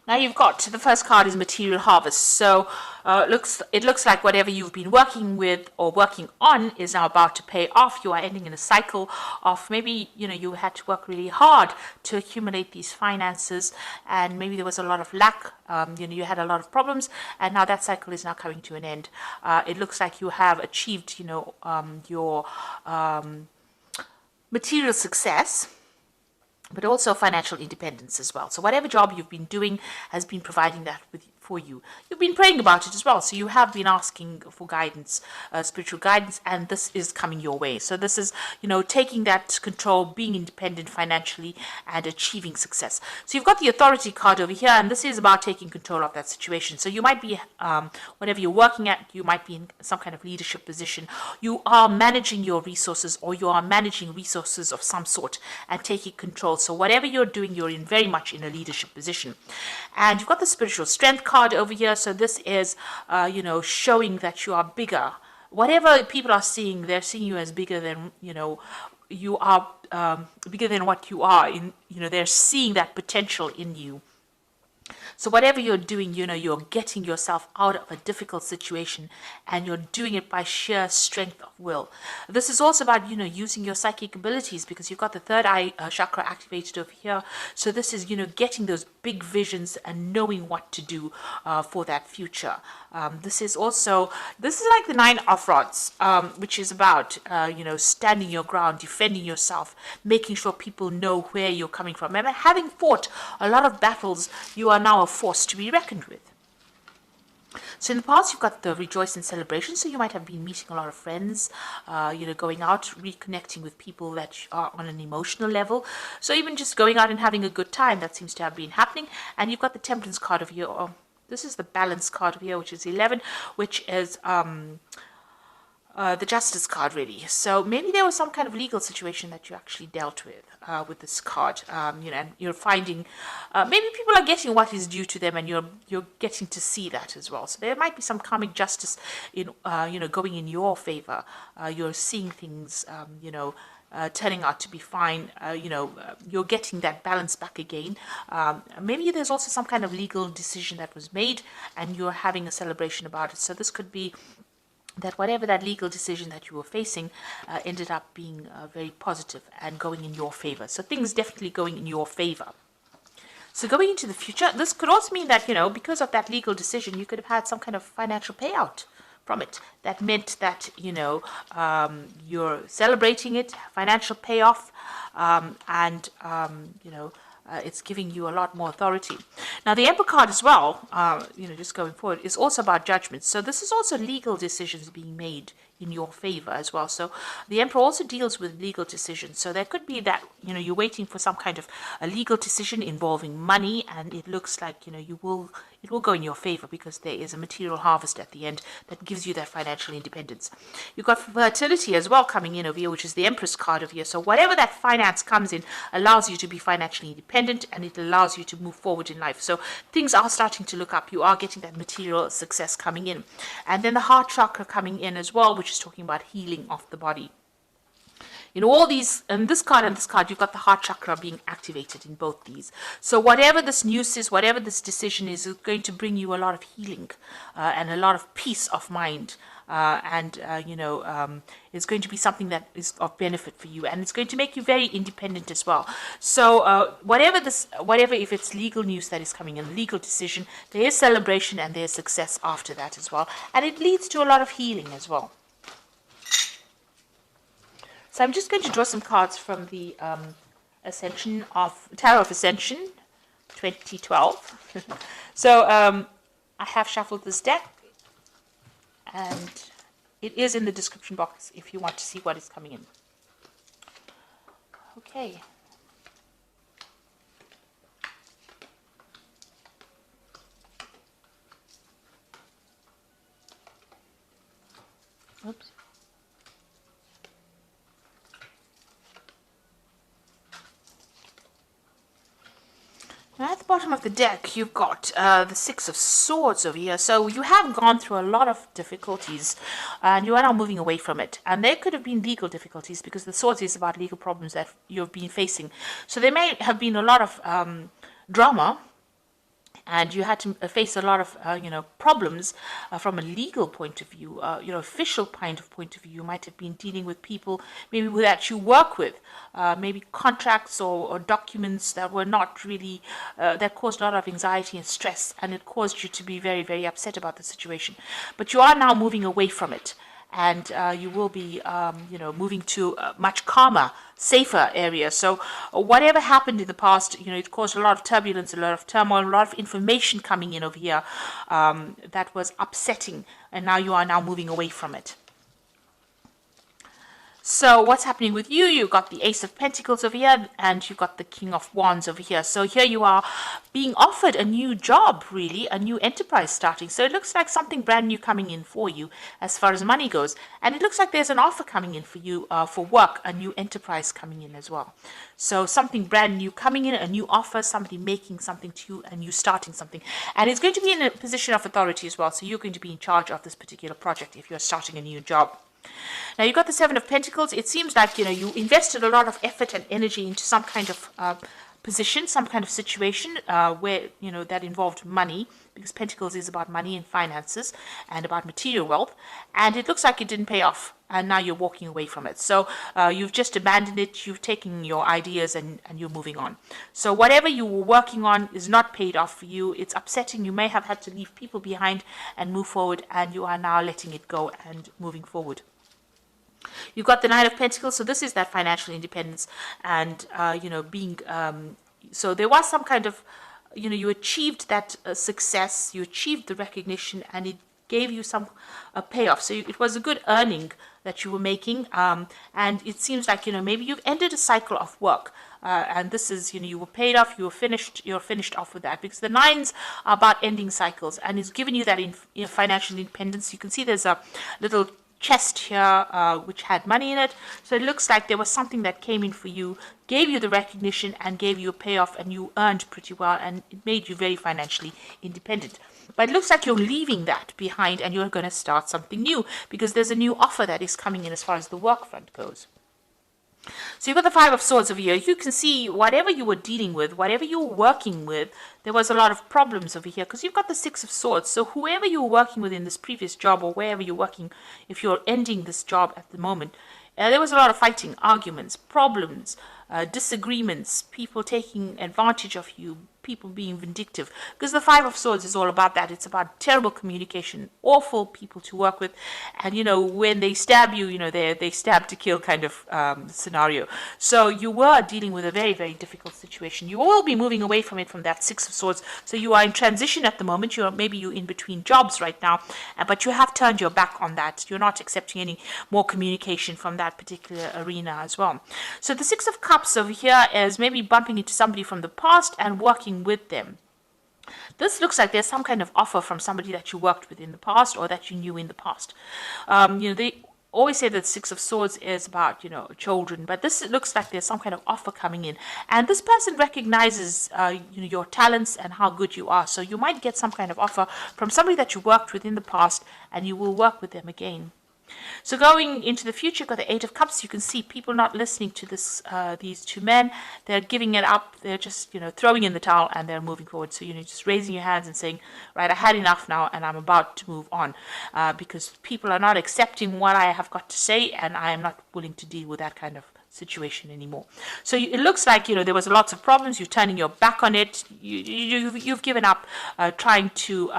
Now you've got the first card is material harvest. So it looks like whatever you've been working with or working on is now about to pay off. You are ending in a cycle of maybe you had to work really hard to accumulate these finances, and maybe there was a lot of lack. You had a lot of problems, and now that cycle is now coming to an end. It looks like you have achieved your material success, but also financial independence as well. So whatever job you've been doing has been providing that for you. You've been praying about it as well. So you have been asking for guidance, spiritual guidance, and this is coming your way. So this is, taking that control, being independent financially, and achieving success. So you've got the authority card over here, and this is about taking control of that situation. So you might be, whatever you're working at, you might be in some kind of leadership position. You are managing your resources, or you are managing resources of some sort and taking control. So whatever you're doing, you're in very much in a leadership position. And you've got the spiritual strength card over here. So this is, showing that you are bigger. Whatever people are seeing, they're seeing you as bigger than, you are bigger than what you are. They're seeing that potential in you. So whatever you're doing, you're getting yourself out of a difficult situation, and you're doing it by sheer strength of will. This is also about, using your psychic abilities, because you've got the third eye chakra activated over here. So this is, getting those big visions and knowing what to do for that future. This is like the Nine of Rods, which is about, standing your ground, defending yourself, making sure people know where you're coming from. And having fought a lot of battles, you are now a force to be reckoned with. So in the past, you've got the rejoice and celebration. So you might have been meeting a lot of friends, going out, reconnecting with people that are on an emotional level. So even just going out and having a good time, that seems to have been happening. And you've got the temperance card of here. This is the balance card of here, which is 11, which is the justice card, really. So maybe there was some kind of legal situation that you actually dealt with this card, and you're finding maybe people are getting what is due to them, and you're getting to see that as well. So there might be some karmic justice in going in your favor. You're seeing things turning out to be fine. You're getting that balance back again. Maybe there's also some kind of legal decision that was made, and you're having a celebration about it. So this could be that whatever that legal decision that you were facing ended up being very positive and going in your favor. So things definitely going in your favor. So going into the future, this could also mean that, because of that legal decision, you could have had some kind of financial payout from it. That meant that, you're celebrating it, financial payoff, and it's giving you a lot more authority. Now, the Emperor card as well, just going forward, is also about judgment. So this is also legal decisions being made in your favor as well. So the Emperor also deals with legal decisions. So there could be that, you're waiting for some kind of a legal decision involving money, and it looks like, it will go in your favor, because there is a material harvest at the end that gives you that financial independence. You've got fertility as well coming in over here, which is the Empress card over here. So whatever that finance comes in allows you to be financially independent, and it allows you to move forward in life. So things are starting to look up. You are getting that material success coming in. And then the heart chakra coming in as well, which is talking about healing of the body. All these, and this card, you've got the heart chakra being activated in both these. So whatever this news is, whatever this decision is going to bring you a lot of healing and a lot of peace of mind. It's going to be something that is of benefit for you, and it's going to make you very independent as well. So whatever, if it's legal news that is coming in, legal decision, there is celebration and there's success after that as well. And it leads to a lot of healing as well. So I'm just going to draw some cards from the Tarot of Ascension 2012. So I have shuffled this deck, and it is in the description box if you want to see what is coming in. Okay. Oops. Now at the bottom of the deck, you've got the Six of Swords over here. So you have gone through a lot of difficulties, and you are now moving away from it. And there could have been legal difficulties, because the Swords is about legal problems that you've been facing. So there may have been a lot of drama and you had to face a lot of problems from a legal point of view, official point of view. You might have been dealing with people maybe that you work with, maybe contracts or documents that were not really that caused a lot of anxiety and stress, and it caused you to be very, very upset about the situation. But you are now moving away from it, and you will be, moving to a much calmer, safer area. So whatever happened in the past, it caused a lot of turbulence, a lot of turmoil, a lot of information coming in over here that was upsetting, and now you are now moving away from it. So what's happening with you? You've got the Ace of Pentacles over here, and you've got the King of Wands over here. So here you are being offered a new job, really, a new enterprise starting. So it looks like something brand new coming in for you as far as money goes. And it looks like there's an offer coming in for you for work, a new enterprise coming in as well. So something brand new coming in, a new offer, somebody making something to you, and you starting something. And it's going to be in a position of authority as well. So you're going to be in charge of this particular project if you're starting a new job. Now you've got the Seven of Pentacles. It seems like, you invested a lot of effort and energy into some kind of position, some kind of situation where, that involved money, because Pentacles is about money and finances and about material wealth. And it looks like it didn't pay off, and now you're walking away from it. So you've just abandoned it. You've taken your ideas and you're moving on. So whatever you were working on is not paid off for you. It's upsetting. You may have had to leave people behind and move forward, and you are now letting it go and moving forward. You've got the Nine of Pentacles, so this is that financial independence, and being so there was some kind of you achieved that success, you achieved the recognition, and it gave you some payoff. So it was a good earning that you were making, and it seems like maybe you've ended a cycle of work. And this is, you were paid off, you're finished off with that, because the nines are about ending cycles, and it's given you that financial independence. You can see there's a little chest here which had money in it, so it looks like there was something that came in for you, gave you the recognition and gave you a payoff, and you earned pretty well, and it made you very financially independent. But it looks like you're leaving that behind and you're going to start something new, because there's a new offer that is coming in as far as the work front goes. So you've got the Five of Swords over here. You can see whatever you were dealing with, whatever you were working with, there was a lot of problems over here, because you've got the Six of Swords. So whoever you were working with in this previous job, or wherever you're working, if you're ending this job at the moment, there was a lot of fighting, arguments, problems, disagreements, people taking advantage of you, people being vindictive, because the Five of Swords is all about that. It's about terrible communication, awful people to work with, and when they stab you, they stab to kill kind of scenario. So you were dealing with a very, very difficult situation. You will be moving away from it, from that Six of Swords. So you are in transition at the moment. Maybe you're in between jobs right now, but you have turned your back on that. You're not accepting any more communication from that particular arena as well. So the Six of Cups over here is maybe bumping into somebody from the past and working with them. This looks like there's some kind of offer from somebody that you worked with in the past, or that you knew in the past. They always say that Six of Swords is about children, but this looks like there's some kind of offer coming in, and this person recognizes your talents and how good you are. So you might get some kind of offer from somebody that you worked with in the past, and you will work with them again. So going into the future, got the Eight of Cups. You can see people not listening to these two men. They're giving it up. They're just, throwing in the towel, and they're moving forward. So, just raising your hands and saying, right, I had enough now, and I'm about to move on, because people are not accepting what I have got to say, and I am not willing to deal with that kind of situation anymore. So it looks like there was lots of problems. You're turning your back on it. You've given up trying to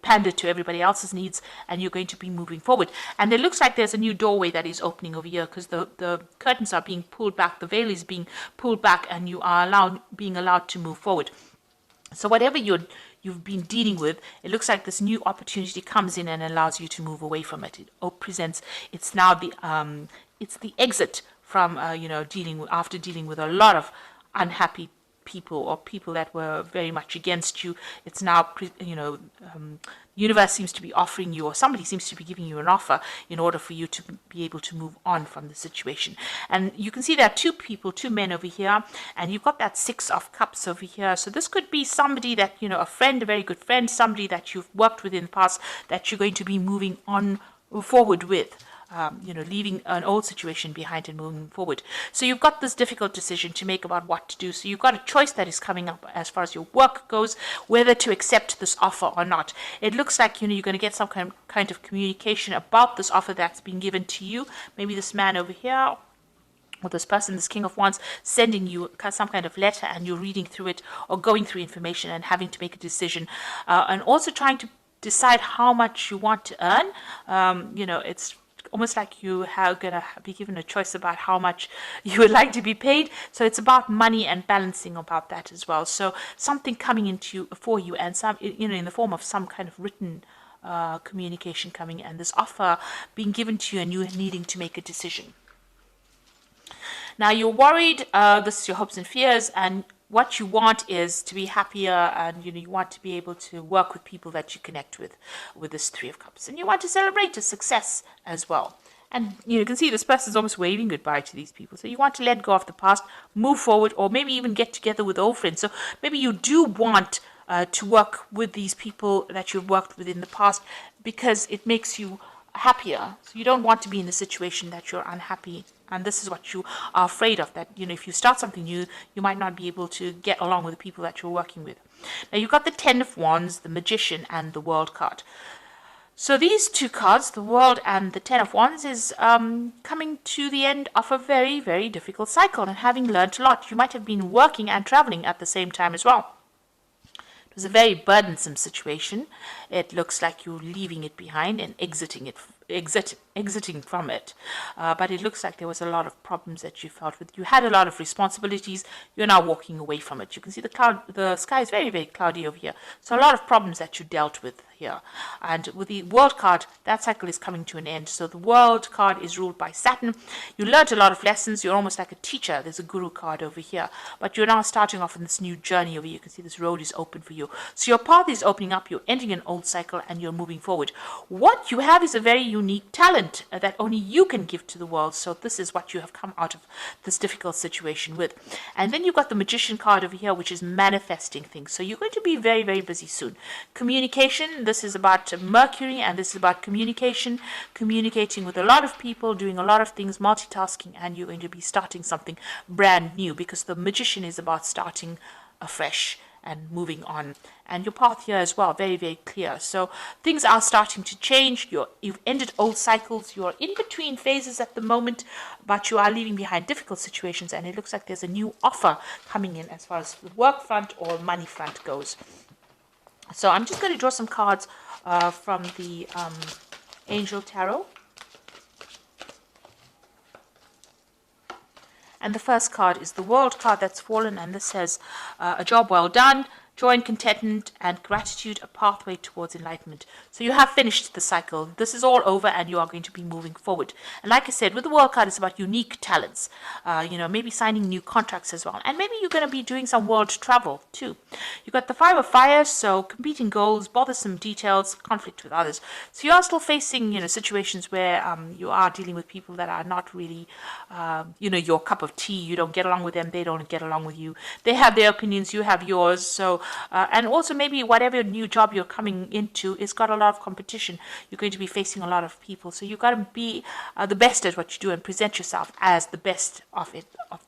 pander to everybody else's needs, and you're going to be moving forward. And it looks like there's a new doorway that is opening over here, because the curtains are being pulled back, the veil is being pulled back, and you are being allowed to move forward. So whatever you've been dealing with, it looks like this new opportunity comes in and allows you to move away from it. It's now the exit from after dealing with a lot of unhappy people, or people that were very much against you. It's now universe seems to be offering you, or somebody seems to be giving you an offer in order for you to be able to move on from the situation. And you can see there are two men over here, and you've got that Six of Cups over here. So this could be somebody that a friend, a very good friend, somebody that you've worked with in the past, that you're going to be moving on forward with. leaving an old situation behind and moving forward. So you've got this difficult decision to make about what to do. So you've got a choice that is coming up as far as your work goes, whether to accept this offer or not. It looks like, you're going to get some kind of communication about this offer that's been given to you. Maybe this man over here, or this person, this King of Wands, sending you some kind of letter, and you're reading through it or going through information and having to make a decision, and also trying to decide how much you want to earn. It's almost like you are going to be given a choice about how much you would like to be paid. So it's about money and balancing about that as well. So something coming into for you, and some, in the form of some kind of written communication coming, and this offer being given to you, and you needing to make a decision. Now you're worried, this is your hopes and fears, and what you want is to be happier, and you want to be able to work with people that you connect with this Three of Cups, and you want to celebrate a success as well. And you can see this person is almost waving goodbye to these people. So you want to let go of the past, move forward, or maybe even get together with old friends. So maybe you do want to work with these people that you've worked with in the past, because it makes you happier. So you don't want to be in a situation that you're unhappy, and this is what you are afraid of, that if you start something new, you might not be able to get along with the people that you're working with. Now you've got the Ten of Wands, the Magician, and the World card. So these two cards, the World and the Ten of Wands, is coming to the end of a very, very difficult cycle, and having learned a lot. You might have been working and traveling at the same time as well. It was a very burdensome situation. It looks like you're leaving it behind and exiting from it. But it looks like there was a lot of problems that you felt with. You had a lot of responsibilities. You're now walking away from it. You can see the sky is very, very cloudy over here. So a lot of problems that you dealt with here. And with the World card, that cycle is coming to an end. So the World card is ruled by Saturn. You learned a lot of lessons. You're almost like a teacher. There's a Guru card over here. But you're now starting off on this new journey over here. You can see this road is open for you. So your path is opening up. You're ending an old cycle, and you're moving forward. What you have is a very unique talent that only you can give to the world. So this is what you have come out of this difficult situation with. And then you've got the Magician card over here, which is manifesting things. So you're going to be very, very busy soon. Communication, this is about Mercury, and this is about communication, communicating with a lot of people, doing a lot of things, multitasking, and you're going to be starting something brand new, because the Magician is about starting afresh and moving on. And your path here as well, very, very clear. So things are starting to change. You've ended old cycles. You're in between phases at the moment, but you are leaving behind difficult situations, and it looks like there's a new offer coming in as far as the work front or money front goes. So I'm just going to draw some cards from the Angel Tarot. And the first card is the World card that's fallen, and this says, a job well done, joy and contentment and gratitude, a pathway towards enlightenment. So you have finished the cycle. This is all over, and you are going to be moving forward. And like I said, with the World card, it's about unique talents. Maybe signing new contracts as well. And maybe you're going to be doing some world travel too. You've got the Five of Fire, so competing goals, bothersome details, conflict with others. So you are still facing, situations where you are dealing with people that are not really, your cup of tea. You don't get along with them. They don't get along with you. They have their opinions. You have yours. So and also maybe whatever new job you're coming into, it's got a lot of competition. You're going to be facing a lot of people. So you've got to be the best at what you do and present yourself as the best of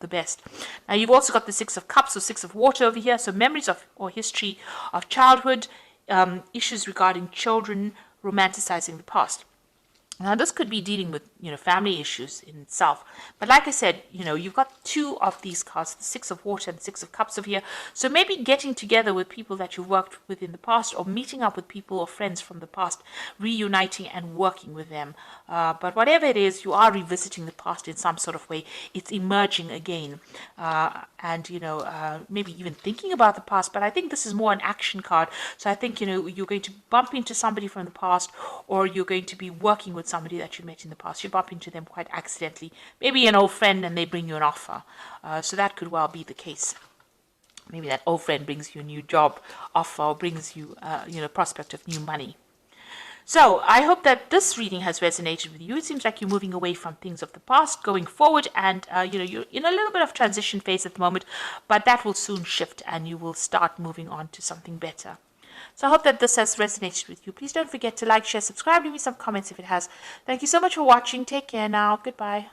the best. Now you've also got the Six of Cups or Six of Water over here. So memories of or history of childhood, issues regarding children, romanticizing the past. Now, this could be dealing with, family issues in itself. But like I said, you've got two of these cards, the Six of Water and the Six of Cups over here. So maybe getting together with people that you've worked with in the past, or meeting up with people or friends from the past, reuniting and working with them. But whatever it is, you are revisiting the past in some sort of way. It's emerging again. Maybe even thinking about the past. But I think this is more an action card. So I think, you're going to bump into somebody from the past, or you're going to be working with somebody that you met in the past. You bump into them quite accidentally, maybe an old friend, and they bring you an offer. So that could well be the case. Maybe that old friend brings you a new job offer, or brings you, prospect of new money. So I hope that this reading has resonated with you. It seems like you're moving away from things of the past, going forward, and you're in a little bit of transition phase at the moment, but that will soon shift, and you will start moving on to something better. So I hope that this has resonated with you. Please don't forget to like, share, subscribe, leave me some comments if it has. Thank you so much for watching. Take care now. Goodbye.